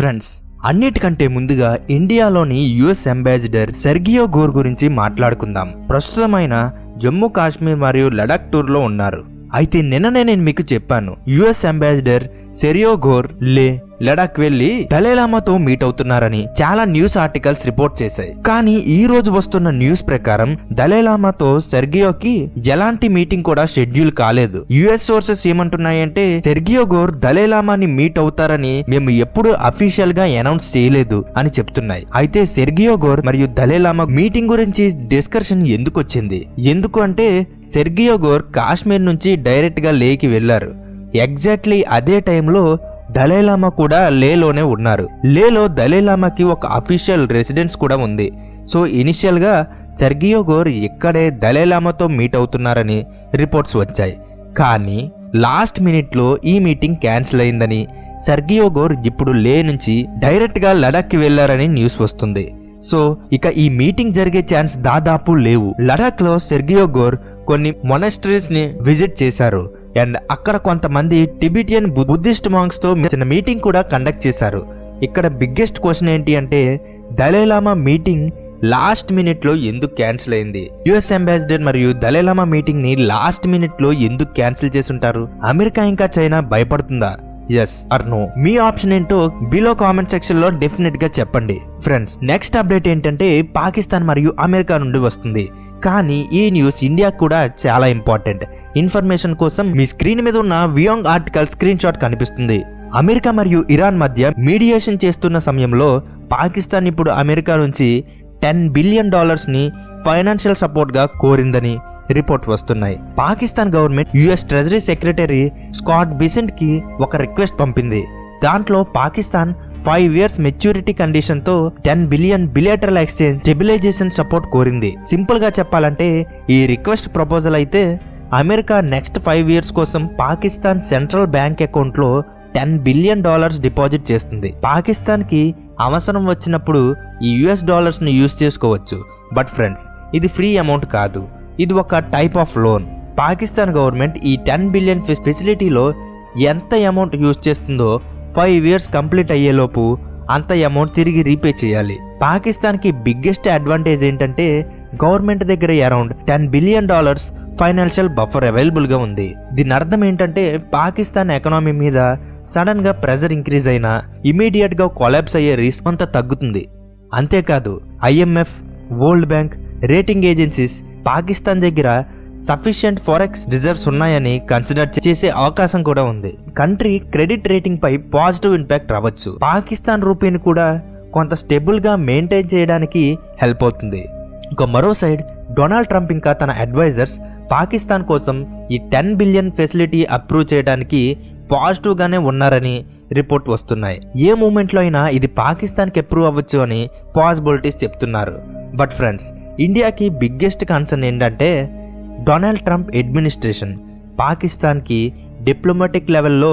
Friends, అన్నిటికంటే ముందుగా ఇండియాలోని యుఎస్ అంబాసిడర్ సెర్గియో గోర్ గురించి మాట్లాడుకుందాం. ప్రస్తుతమైన జమ్మూ కాశ్మీర్ మరియు లడాక్ టూర్లో ఉన్నారు. అయితే నిన్ననే నేను మీకు చెప్పాను, US ambassador Sergio Gor Ladakh వెళ్లి దలైలామాతో మీట్ అవుతున్నారని చాలా న్యూస్ ఆర్టికల్స్ రిపోర్ట్ చేశాయి. కానీ ఈ రోజు వస్తున్న న్యూస్ ప్రకారం దలైలామాతో సెర్గియోకి ఎలాంటి మీటింగ్ కూడా షెడ్యూల్ కాలేదు. యుఎస్ సోర్సెస్ ఏమంటున్నాయంటే సెర్గియో గోర్ దలైలామాని మీట్ అవుతారని మేము ఎప్పుడు అఫీషియల్ గా అనౌన్స్ చేయలేదు అని చెప్తున్నాయి. అయితే సెర్గియో గోర్ మరియు దలైలామా మీటింగ్ గురించి డిస్కషన్ ఎందుకు వచ్చింది? ఎందుకు అంటే సెర్గియో గోర్ కాశ్మీర్ నుంచి డైరెక్ట్ గా లేకి వెళ్లారు. ఎగ్జాక్ట్లీ అదే టైంలో దలైలామా కూడా లేలోనే ఉన్నారు. లేలో దలైలామాకి ఒక అఫీషియల్ రెసిడెన్స్ కూడా ఉంది. సో ఇనిషియల్ గా సెర్గియో గోర్ ఇక్కడే దలైలామాతో మీట్ అవుతున్నారని రిపోర్ట్స్ వచ్చాయి. కానీ లాస్ట్ మినిట్ లో ఈ మీటింగ్ క్యాన్సిల్ అయిందని, సెర్గియో గోర్ ఇప్పుడు లే నుంచి డైరెక్ట్ గా లడాక్ కి వెళ్లారని న్యూస్ వస్తుంది. సో ఇక ఈ మీటింగ్ జరిగే ఛాన్స్ దాదాపు లేవు. లడాక్ లో సెర్గియో గోర్ కొన్ని మొనాస్టరీస్ ని విజిట్ చేశారు అండ్ అక్కడ కొంతమంది టిబెటియన్ బుద్ధిస్ట్ మాంక్స్ తో చిన్న మీటింగ్ కూడా కండక్ట్ చేశారు. ఇక్కడ బిగ్గెస్ట్ క్వశ్చన్ ఏంటి అంటే దలైలామా మీటింగ్ లాస్ట్ మినిట్ లో ఎందుకు క్యాన్సిల్ అయింది? యుఎస్ అంబాసిడర్ మరియు దలైలామా మీటింగ్ ని లాస్ట్ మినిట్ లో ఎందుకు క్యాన్సిల్ చేసి ఉంటారు? అమెరికా ఇంకా చైనా భయపడుతుందా? Yes or no? మీ ఆప్షన్ ఏంటో బిలో కామెంట్ సెక్షన్ లో డెఫినెట్ గా చెప్పండి. ఫ్రెండ్స్, నెక్స్ట్ అప్డేట్ ఏంటంటే పాకిస్తాన్ మరియు అమెరికా నుండి వస్తుంది. కానీ ఈ న్యూస్ ఇండియా కూడా చాలా ఇంపార్టెంట్. ఇన్ఫర్మేషన్ కోసం మీ స్క్రీన్ మీద ఉన్న వియాంగ్ ఆర్టికల్ స్క్రీన్ షాట్ కనిపిస్తుంది. అమెరికా మరియు ఇరాన్ మధ్య మీడియేషన్ చేస్తున్న సమయంలో పాకిస్తాన్ ఇప్పుడు అమెరికా నుంచి $10 బిలియన్ ని ఫైనాన్షియల్ సపోర్ట్ గా కోరిందని రిపోర్ట్ వస్తున్నాయి. Pakistan government US treasury secretary Scott Bessent కి ఒక రిక్వెస్ట్ పంపింది. దాంట్లో పాకిస్తాన్ 5 years మెచ్యూరిటీ కండిషన్ తో $10 బిలియన్ బిలేటరల్ ఎక్స్చేంజ్ స్టెబిలైజేషన్ సపోర్ట్ కోరింది. సింపుల్ గా చెప్పాలంటే ఈ రిక్వెస్ట్ ప్రపోజల్ అయితే అమెరికా నెక్స్ట్ 5 years కోసం పాకిస్తాన్ సెంట్రల్ బ్యాంక్ అకౌంట్ లో $10 బిలియన్ డిపాజిట్ చేస్తుంది. పాకిస్తాన్ కి అవసరం వచ్చినప్పుడు ఈ యుఎస్ డాలర్స్ ని యూజ్ చేసుకోవచ్చు. బట్ ఫ్రెండ్స్, ఇది ఫ్రీ అమౌంట్ కాదు, ఇది ఒక type of loan. Pakistan government ఈ $10 బిలియన్ ఫెసిలిటీలో ఎంత అమౌంట్ యూజ్ చేస్తుందో 5 years కంప్లీట్ అయ్యేలోపు అంత అమౌంట్ తిరిగి రీపే చేయాలి. పాకిస్తాన్ కి బిగ్గెస్ట్ అడ్వాంటేజ్ ఏంటంటే గవర్నమెంట్ దగ్గర around $10 billion financial buffer available గా ఉంది. దీని అర్థం ఏంటంటే పాకిస్తాన్ ఎకనామీ మీద సడన్ గా ప్రెజర్ ఇంక్రీజ్ అయినా ఇమీడియట్ గా కొలాప్స్ అయ్యే రిస్క్ అంతా తగ్గుతుంది. అంతేకాదు IMF, world bank, rating agencies Pakistan దగ్గర సఫిషియంట్ ఫారెక్స్ రిజర్వ్స్ ఉన్నాయని కన్సిడర్ చేసే అవకాశం కూడా ఉంది. కంట్రీ క్రెడిట్ రేటింగ్ పై పాజిటివ్ ఇంపాక్ట్ రావచ్చు. పాకిస్తాన్ రూపీని కూడా కొంత స్టేబుల్ గా మెయింటైన్ చేయడానికి హెల్ప్ అవుతుంది. ఇక మరో సైడ్ డొనాల్డ్ ట్రంప్ ఇంకా తన అడ్వైజర్స్ పాకిస్తాన్ కోసం ఈ $10 బిలియన్ ఫెసిలిటీ అప్రూవ్ చేయడానికి పాజిటివ్ గానే ఉన్నారని రిపోర్ట్ వస్తున్నాయి. ఏ మూమెంట్ లో అయినా ఇది పాకిస్తాన్ కి అప్రూవ్ అవ్వచ్చు అని పాసిబిలిటీస్ చెప్తున్నారు. బట్ ఫ్రెండ్స్, ఇండియాకి బిగ్గెస్ట్ కన్సర్న్ ఏంటంటే డొనాల్డ్ ట్రంప్ అడ్మినిస్ట్రేషన్ పాకిస్తాన్కి డిప్లొమాటిక్ లెవెల్లో,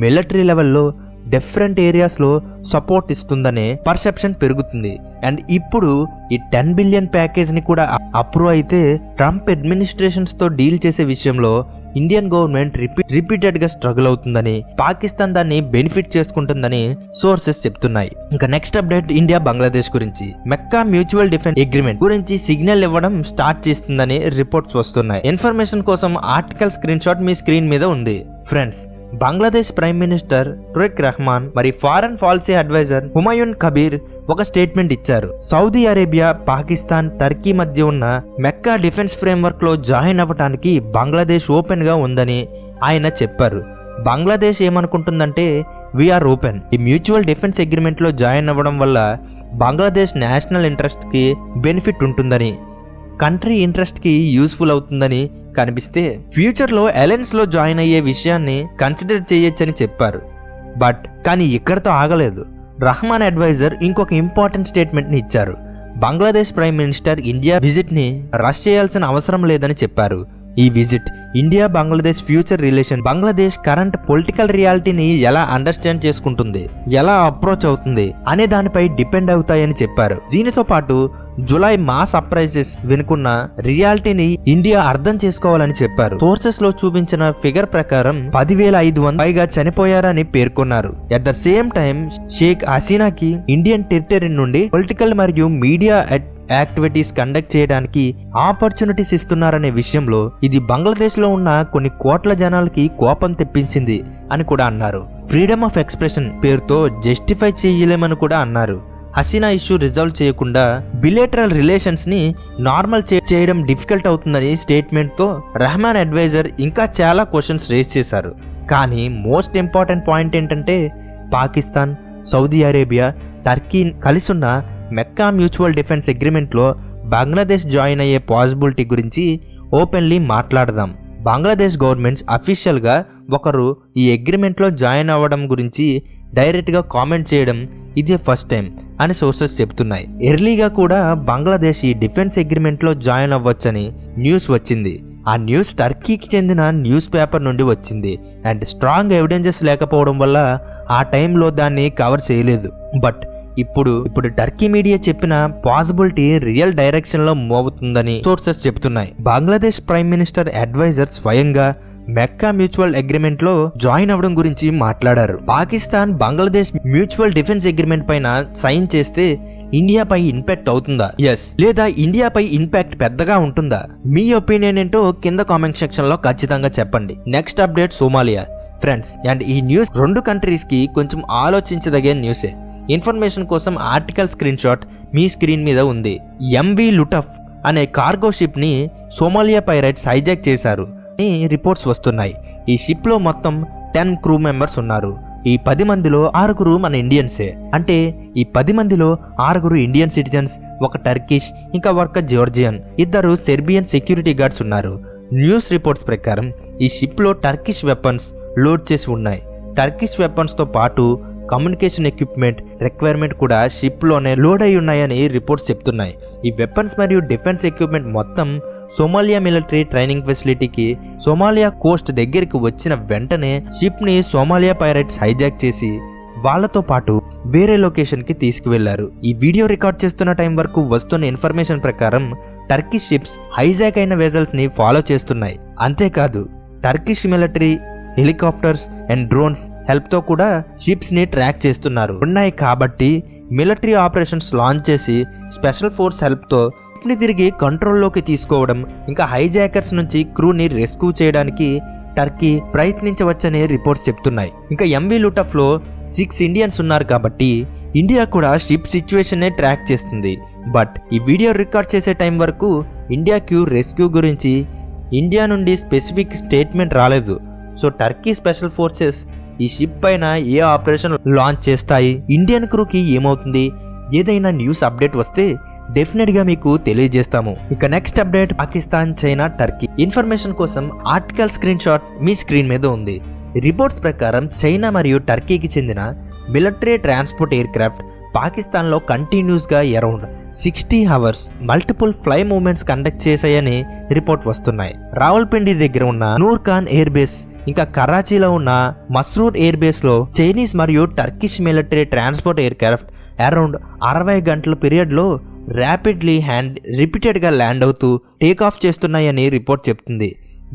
మిలిటరీ లెవెల్లో, డిఫరెంట్ ఏరియాస్లో సపోర్ట్ ఇస్తుందనే పర్సెప్షన్ పెరుగుతుంది. అండ్ ఇప్పుడు ఈ $10 బిలియన్ ప్యాకేజ్ని కూడా అప్రూవ్ అయితే ట్రంప్ అడ్మినిస్ట్రేషన్స్ తో డీల్ చేసే విషయంలో ఇండియన్ గవర్నమెంట్ రిపీటెడ్ గా స్ట్రగుల్ అవుతుందని, పాకిస్తాన్ దాన్ని బెనిఫిట్ చేసుకుంటుందని సోర్సెస్ చెప్తున్నాయి. ఇంకా నెక్స్ట్ అప్డేట్ ఇండియా బంగ్లాదేశ్ గురించి. మెక్కా మ్యూచువల్ డిఫెన్స్ అగ్రిమెంట్ గురించి సిగ్నల్ ఇవ్వడం స్టార్ట్ చేస్తుందని రిపోర్ట్స్ వస్తున్నాయి. ఇన్ఫర్మేషన్ కోసం ఆర్టికల్ స్క్రీన్ షాట్ మీ స్క్రీన్ మీద ఉంది. Friends, Bangladesh prime minister Tareq Rahman మరి foreign policy adviser Humayun Kabir ఒక స్టేట్మెంట్ ఇచ్చారు. సౌదీ అరేబియా, పాకిస్తాన్, టర్కీ మధ్య ఉన్న మెక్కా డిఫెన్స్ ఫ్రేమ్వర్క్ లో జాయిన్ అవ్వటానికి బంగ్లాదేశ్ ఓపెన్ గా ఉందని ఆయన చెప్పారు. బంగ్లాదేశ్ ఏమనుకుంటుందంటే వీఆర్ ఓపెన్. ఈ మ్యూచువల్ డిఫెన్స్ అగ్రిమెంట్ లో జాయిన్ అవ్వడం వల్ల బంగ్లాదేశ్ నేషనల్ ఇంట్రెస్ట్ కి బెనిఫిట్ ఉంటుందని, కంట్రీ ఇంట్రెస్ట్ కి యూస్ఫుల్ అవుతుందని కనిపిస్తే ఫ్యూచర్ లో అలయన్స్ లో జాయిన్ అయ్యే విషయాన్ని కన్సిడర్ చేయొచ్చని చెప్పారు. బట్ కానీ ఇక్కడతో ఆగలేదు. రహమాన్ అడ్వైజర్ ఇంకొక ఇంపార్టెంట్ స్టేట్మెంట్ ని ఇచ్చారు. Bangladesh prime minister India visit ని రష్ చేయాల్సిన అవసరం లేదని చెప్పారు. ఈ visit India Bangladesh future relation, Bangladesh current political రియాలిటీని ఎలా అండర్స్టాండ్ చేసుకుంటుంది, ఎలా అప్రోచ్ అవుతుంది అనే దానిపై డిపెండ్ అవుతాయని చెప్పారు. దీనితో పాటు జూలై మాస్ అప్రైజెస్ వెనుకున్న రియాలిటీని ఇండియా అర్థం చేసుకోవాలని చెప్పారు. సోర్సెస్ లో చూపించిన ఫిగర్ ప్రకారం 10,500 పైగా చనిపోయారని పేర్కొన్నారు. At the same time Sheikh హసీనాకి ఇండియన్ టెరిటరీ నుండి పొలిటికల్ మరియు మీడియా యాక్టివిటీస్ కండక్ట్ చేయడానికి ఆపర్చునిటీస్ ఇస్తున్నారనే విషయంలో ఇది బంగ్లాదేశ్ లో ఉన్న కొన్ని కోట్ల జనాలకి కోపం తెప్పించింది అని కూడా అన్నారు. ఫ్రీడమ్ ఆఫ్ ఎక్స్ప్రెషన్ పేరుతో జస్టిఫై చేయలేమని కూడా అన్నారు. హసీనా ఇష్యూ రిజాల్వ్ చేయకుండా బిలేటరల్ రిలేషన్స్ ని నార్మల్ చేయడం డిఫికల్ట్ అవుతుందని స్టేట్మెంట్ తో రెహమాన్ అడ్వైజర్ ఇంకా చాలా క్వశ్చన్స్ రేస్ చేశారు. కానీ మోస్ట్ ఇంపార్టెంట్ పాయింట్ ఏంటంటే పాకిస్తాన్, సౌదీ అరేబియా, టర్కీ కలిసున్న మెక్కా మ్యూచువల్ డిఫెన్స్ అగ్రిమెంట్లో బంగ్లాదేశ్ జాయిన్ అయ్యే పాసిబిలిటీ గురించి ఓపెన్లీ మాట్లాడదాం. బంగ్లాదేశ్ గవర్నమెంట్స్ అఫీషియల్గా ఒకరు ఈ అగ్రిమెంట్లో జాయిన్ అవ్వడం గురించి డైరెక్ట్గా కామెంట్ చేయడం ఇదే ఫస్ట్ టైం అని సోర్సెస్ చెప్తున్నాయి. ఎర్లీగా కూడా బంగ్లాదేశ్ ఈ డిఫెన్స్ అగ్రిమెంట్లో జాయిన్ అవ్వచ్చని న్యూస్ వచ్చింది. ఆ న్యూస్ టర్కీకి చెందిన న్యూస్ పేపర్ నుండి వచ్చింది అండ్ స్ట్రాంగ్ ఎవిడెన్సెస్ లేకపోవడం వల్ల ఆ టైంలో దాన్ని కవర్ చేయలేదు. బట్ ఇప్పుడు టర్కీ మీడియా చెప్పిన పాసిబిలిటీ రియల్ డైరెక్షన్ లో మూవ్ అవుతుందని సోర్సెస్ చెప్తున్నాయి. బంగ్లాదేశ్ ప్రైమ్ మినిస్టర్ అడ్వైజర్ స్వయంగా మెక్కా మ్యూచువల్ అగ్రిమెంట్ లో జాయిన్ అవ్వడం గురించి మాట్లాడారు. Pakistan Bangladesh mutual defence agreement పైన సైన్ చేస్తే ఇండియాపై ఇంపాక్ట్ అవుతుందా, ఎస్ లేదా ఇండియాపై ఇంపాక్ట్ పెద్దగా ఉంటుందా? మీ ఒపీనియన్ ఏంటో కింద కామెంట్ సెక్షన్ లో ఖచ్చితంగా చెప్పండి. Next update Somalia friends. And ఈ న్యూస్ రెండు కంట్రీస్ కి కొంచెం ఆలోచించదగే న్యూసే. ఇన్ఫర్మేషన్ కోసం ఆర్టికల్ స్క్రీన్ షాట్ మీ స్క్రీన్ మీద ఉంది. ఎంవి లుటఫ్ అనే కార్గో షిప్ ని సోమాలియా పైరైట్స్ హైజాక్ చేశారు అని రిపోర్ట్స్ వస్తున్నాయి. ఈ షిప్ లో మొత్తం 10 క్రూ మెంబర్స్ ఉన్నారు. ఈ 10 మందిలో 6 మన ఇండియన్సే. అంటే ఈ 10 మందిలో 6 ఇండియన్ సిటిజన్స్, ఒక టర్కిష్, ఇంకా ఒక జార్జియన్, 2 సెర్బియన్ సెక్యూరిటీ గార్డ్స్ ఉన్నారు. న్యూస్ రిపోర్ట్స్ ప్రకారం ఈ షిప్ లో టర్కిష్ వెపన్స్ లోడ్ చేసి ఉన్నాయి. టర్కిష్ వెపన్స్ తో పాటు కమ్యూనికేషన్ ఎక్విప్మెంట్ రిక్వైర్మెంట్ కూడా షిప్ లోనే లోడ్ అయి ఉన్నాయని రిపోర్ట్స్ చెప్తున్నాయి. ఈ వెపన్స్ మరియు డిఫెన్స్ ఎక్విప్మెంట్ మొత్తం సోమాలియా మిలిటరీ ట్రైనింగ్ ఫెసిలిటీకి సోమాలియా కోస్ట్ దగ్గరికి వచ్చిన వెంటనే షిప్ ని సోమాలియా పైరైట్స్ హైజాక్ చేసి వాళ్ళతో పాటు వేరే లొకేషన్ కి తీసుకువెళ్లారు. ఈ వీడియో రికార్డ్ చేస్తున్న టైం వరకు వస్తున్న ఇన్ఫర్మేషన్ ప్రకారం టర్కిష్ షిప్స్ హైజాక్ అయిన వెజల్స్ ని ఫాలో చేస్తున్నాయి. అంతేకాదు Turkish military helicopters and drones help తో కూడా షిప్స్ ని ట్రాక్ చేస్తున్నారు ఉన్నాయి. కాబట్టి మిలిటరీ ఆపరేషన్స్ లాంచ్ చేసి స్పెషల్ ఫోర్స్ హెల్ప్ తో ని తిరిగి కంట్రోల్లోకి తీసుకోవడం, ఇంకా హైజాకర్స్ నుంచి క్రూని రెస్క్యూ చేయడానికి టర్కీ ప్రయత్నించవచ్చని రిపోర్ట్స్ చెప్తున్నాయి. ఇంకా ఎంవి లుటఫ్ లో 6 ఇండియన్స్ ఉన్నారు కాబట్టి ఇండియా కూడా షిప్ సిచ్యువేషన్ నే ట్రాక్ చేస్తుంది. బట్ ఈ వీడియో రికార్డ్ చేసే టైం వరకు ఇండియాకి రెస్క్యూ గురించి ఇండియా నుండి స్పెసిఫిక్ స్టేట్మెంట్ రాలేదు. సో టర్కీ స్పెషల్ ఫోర్సెస్ ఈ షిప్ పైన ఏ ఆపరేషన్ లాంచ్ చేస్తాయి, ఇండియన్ క్రూకి ఏమవుతుంది, ఏదైనా న్యూస్ అప్డేట్ వస్తే డెఫినెట్ గా మీకు తెలియజేస్తాము. ఇక next update Pakistan, China, Turkey. Information కోసం ఆర్టికల్ స్క్రీన్ షాట్ మీ స్క్రీన్ మీద ఉంది. రిపోర్ట్స్ ప్రకారం చైనా మరియు టర్కీకి చెందిన military transport air craft Pakistan లో కంటిన్యూస్ గా around 60 hours multiple fly movements conduct చేశాయని రిపోర్ట్ వస్తున్నాయి. రావల్పిండి దగ్గర ఉన్న నూర్ ఖాన్ ఎయిర్ బేస్, ఇంకా కరాచీలో ఉన్న మస్రూర్ ఎయిర్ బేస్ లో చైనీస్ మరియు Turkish military transport air craft around 60 గంటల పీరియడ్ లో ర్యాపిడ్లీ రిపీటెడ్ గా ల్యాండ్ అవుతూ టేక్ ఆఫ్ చేస్తున్నాయని రిపోర్ట్ చెప్తుంది.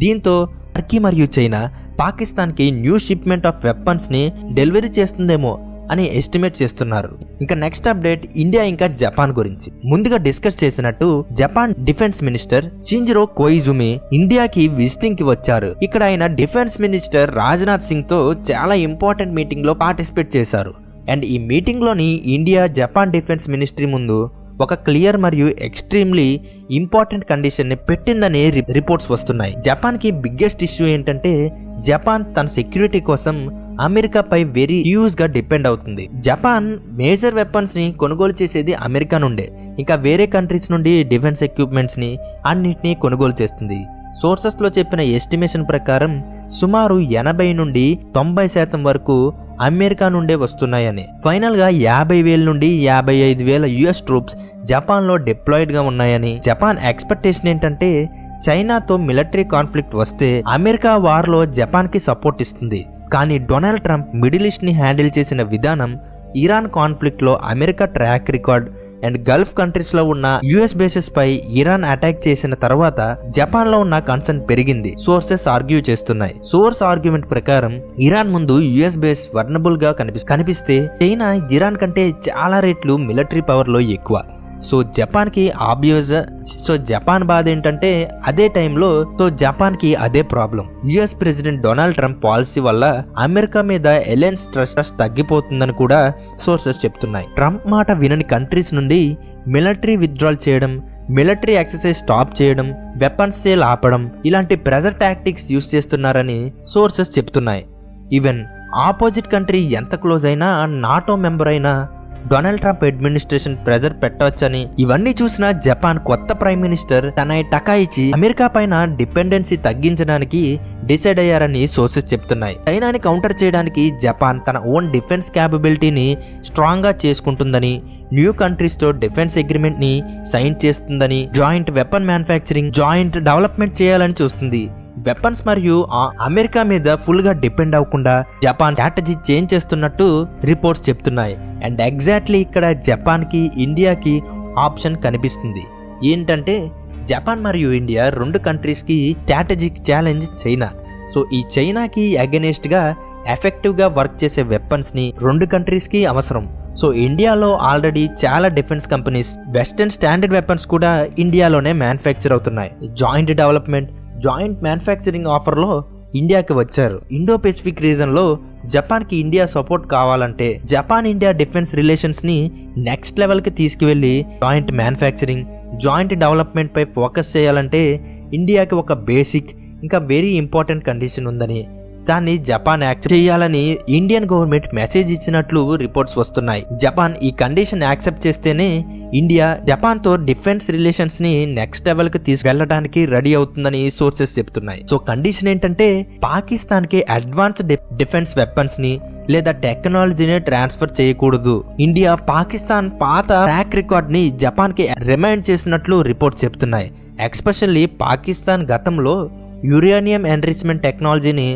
దీంతో టర్కీ మరియు చైనా పాకిస్తాన్ కి న్యూ షిప్మెంట్ ఆఫ్ వెపన్స్ ని డెలివరీ చేస్తుందేమో అని ఎస్టిమేట్ చేస్తున్నారు. ఇంకా నెక్స్ట్ అప్డేట్ ఇండియా ఇంకా జపాన్ గురించి. ముందుగా డిస్కస్ చేసినట్టు జపాన్ డిఫెన్స్ మినిస్టర్ షింజిరో కోయిజుమి ఇండియాకి విజిటింగ్ కి వచ్చారు. ఇక్కడ ఆయన డిఫెన్స్ మినిస్టర్ రాజ్నాథ్ సింగ్ తో చాలా ఇంపార్టెంట్ మీటింగ్ లో పార్టిసిపేట్ చేశారు. అండ్ ఈ మీటింగ్ లోని ఇండియా జపాన్ డిఫెన్స్ మినిస్ట్రీ ముందు ఒక క్లియర్ మరియు ఎక్స్ట్రీమ్లీ ఇంపార్టెంట్ కండిషన్ ని పెట్టిందని రిపోర్ట్స్ వస్తున్నాయి. జపాన్ కి బిగ్గెస్ట్ ఇష్యూ ఏంటంటే జపాన్ తన సెక్యూరిటీ కోసం అమెరికాపై వెరీ హ్యూజ్ గా డిపెండ్ అవుతుంది. జపాన్ మేజర్ వెపన్స్ ని కొనుగోలు చేసేది అమెరికా నుండే, ఇంకా వేరే కంట్రీస్ నుండి డిఫెన్స్ ఎక్విప్మెంట్స్ ని అన్నిటినీ కొనుగోలు చేస్తుంది. సోర్సెస్ లో చెప్పిన ఎస్టిమేషన్ ప్రకారం సుమారు 80 నుండి 90% వరకు అమెరికా నుండే వస్తున్నాయని. ఫైనల్ గా 50,000 నుండి 55,000 US ట్రూప్స్ జపాన్ లో డిప్లాయిడ్ గా ఉన్నాయని. జపాన్ ఎక్స్పెక్టేషన్ ఏంటంటే చైనాతో మిలిటరీ కాన్ఫ్లిక్ట్ వస్తే అమెరికా వార్ లో జపాన్ కి సపోర్ట్ ఇస్తుంది. కానీ డొనాల్డ్ ట్రంప్ మిడిల్ ఈస్ట్ ని హ్యాండిల్ చేసిన విధానం, ఇరాన్ కాన్ఫ్లిక్ట్ లో America track record and Gulf countries లో ఉన్న యుఎస్ బేసెస్ పై ఇరాన్ అటాక్ చేసిన తర్వాత జపాన్ లో ఉన్న కన్సర్న్ పెరిగింది సోర్సెస్ ఆర్గ్యూ చేస్తున్నాయి. సోర్స్ ఆర్గ్యుమెంట్ ప్రకారం ఇరాన్ ముందు యుఎస్ బేస్ వర్నబుల్ గా కనిపిస్తే చైనా ఇరాన్ కంటే చాలా రెట్లు మిలిటరీ పవర్ లో ఎక్కువ. సో జపాన్ కి జపాన్ బాధ ఏంటంటే అదే టైంలో జపాన్ కి అదే problem. US president Donald Trump policy వల్ల అమెరికా మీద ఎలయన్స్ ట్రస్ట్ తగ్గిపోతుందని కూడా సోర్సెస్ చెప్తున్నాయి. ట్రంప్ మాట వినని కంట్రీస్ నుండి మిలిటరీ విత్డ్రాల్ చేయడం, మిలిటరీ ఎక్సర్సైజ్ స్టాప్ చేయడం, వెపన్స్ సేల్ ఆపడం ఇలాంటి ప్రెజర్ టాక్టిక్స్ యూజ్ చేస్తున్నారని సోర్సెస్ చెప్తున్నాయి. ఈవెన్ ఆపోజిట్ కంట్రీ ఎంత క్లోజ్ అయినా, నాటో మెంబర్ అయినా డొనాల్డ్ ట్రంప్ అడ్మినిస్ట్రేషన్ ప్రెజర్ పెట్టవచ్చని ఇవన్నీ చూసిన జపాన్ కొత్త ప్రైమ్ మినిస్టర్ తనై టకాయిచి అమెరికా పైన డిపెండెన్సీ తగ్గించడానికి డిసైడ్ అయ్యారని సోర్సెస్ చెప్తున్నాయి. చైనాని కౌంటర్ చేయడానికి జపాన్ తన ఓన్ డిఫెన్స్ క్యాపబిలిటీని స్ట్రాంగ్ గా చేసుకుంటుందని, న్యూ కంట్రీస్ తో డిఫెన్స్ అగ్రిమెంట్ ని సైన్ చేస్తుందని, joint weapon manufacturing, joint development చేయాలని చూస్తుంది. వెపన్స్ మరియు అమెరికా మీద ఫుల్ గా డిపెండ్ అవ్వకుండా జపాన్ స్ట్రాటజీ చేంజ్ చేస్తున్నట్టు రిపోర్ట్స్ చెప్తున్నాయి. అండ్ ఎగ్జాక్ట్లీ ఇక్కడ జపాన్ కి ఇండియాకి ఆప్షన్ కనిపిస్తుంది. ఏంటంటే జపాన్ మరియు ఇండియా రెండు కంట్రీస్ కి స్ట్రాటజిక్ ఛాలెంజ్ చైనా. సో ఈ చైనాకి అగెనిస్ట్ గా ఎఫెక్టివ్ గా వర్క్ చేసే వెపన్స్ ని రెండు కంట్రీస్ కి అవసరం. సో ఇండియాలో ఆల్రెడీ చాలా defence companies western standard weapons కూడా ఇండియాలోనే మ్యానుఫ్యాక్చర్ అవుతున్నాయి. జాయింట్ డెవలప్మెంట్, జాయింట్ మ్యానుఫ్యాక్చరింగ్ ఆఫర్లో ఇండియాకి వచ్చారు. ఇండో పెసిఫిక్ రీజన్ లో జపాన్ కి ఇండియా సపోర్ట్ కావాలంటే జపాన్ ఇండియా డిఫెన్స్ రిలేషన్స్ ని నెక్స్ట్ లెవెల్ కి తీసుకువెళ్లి జాయింట్ మ్యానుఫ్యాక్చరింగ్, జాయింట్ డెవలప్మెంట్ పై ఫోకస్ చేయాలంటే ఇండియాకి ఒక బేసిక్ ఇంకా వెరీ ఇంపార్టెంట్ కండిషన్ ఉందని, దాన్ని జపాన్ యాక్సెప్ట్ చేయాలని ఇండియన్ గవర్నమెంట్ మెసేజ్ ఇచ్చినట్లు రిపోర్ట్స్ వస్తున్నాయి. జపాన్ ఈ కండిషన్ యాక్సెప్ట్ చేస్తేనే ఇండియా జపాన్ తో డిఫెన్స్ రిలేషన్స్ ని నెక్స్ట్ లెవెల్ కి తీసుకెళ్లడానికి రెడీ అవుతుందని సోర్సెస్ చెప్తున్నాయి. సో కండిషన్ ఏంటంటే పాకిస్తాన్ కి అడ్వాన్స్డ్ డిఫెన్స్ వెపన్స్ ని లేదా టెక్నాలజీని ట్రాన్స్ఫర్ చేయకూడదు. ఇండియా పాకిస్తాన్ పాత ట్రాక్ రికార్డ్ ని జపాన్ కి రిమైండ్ చేసినట్లు రిపోర్ట్స్ చెప్తున్నాయి. ఎక్స్పెషల్లీ పాకిస్తాన్ గతంలో యురేనియం ఎన్రిచ్మెంట్ టెక్నాలజీని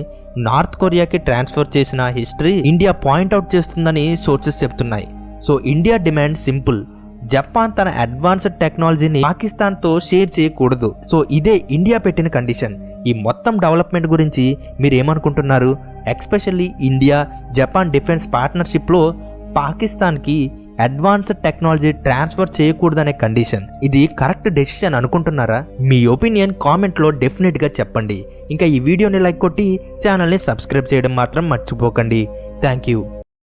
నార్త్ కొరియాకి ట్రాన్స్ఫర్ చేసిన హిస్టరీ ఇండియా పాయింట్అవుట్ చేస్తుందని సోర్సెస్ చెప్తున్నాయి. So India demand simple, Japan తన అడ్వాన్స్డ్ టెక్నాలజీని పాకిస్తాన్ తో షేర్ చేయకూడదు. సో ఇదే ఇండియా పెట్టిన కండిషన్. ఈ మొత్తం డెవలప్మెంట్ గురించి మీరు ఏమనుకుంటున్నారు? Especially India Japan defence partnership లో పాకిస్తాన్ కి అడ్వాన్స్డ్ టెక్నాలజీ ట్రాన్స్ఫర్ చేయకూడదనే కండిషన్, ఇది కరెక్ట్ డెసిషన్ అనుకుంటున్నారా? మీ ఒపీనియన్ కామెంట్ లో డెఫినెట్ గా చెప్పండి. ఇంకా ఈ వీడియోని లైక్ కొట్టి ఛానల్ని సబ్స్క్రైబ్ చేయడం మాత్రం మర్చిపోకండి. Thank you.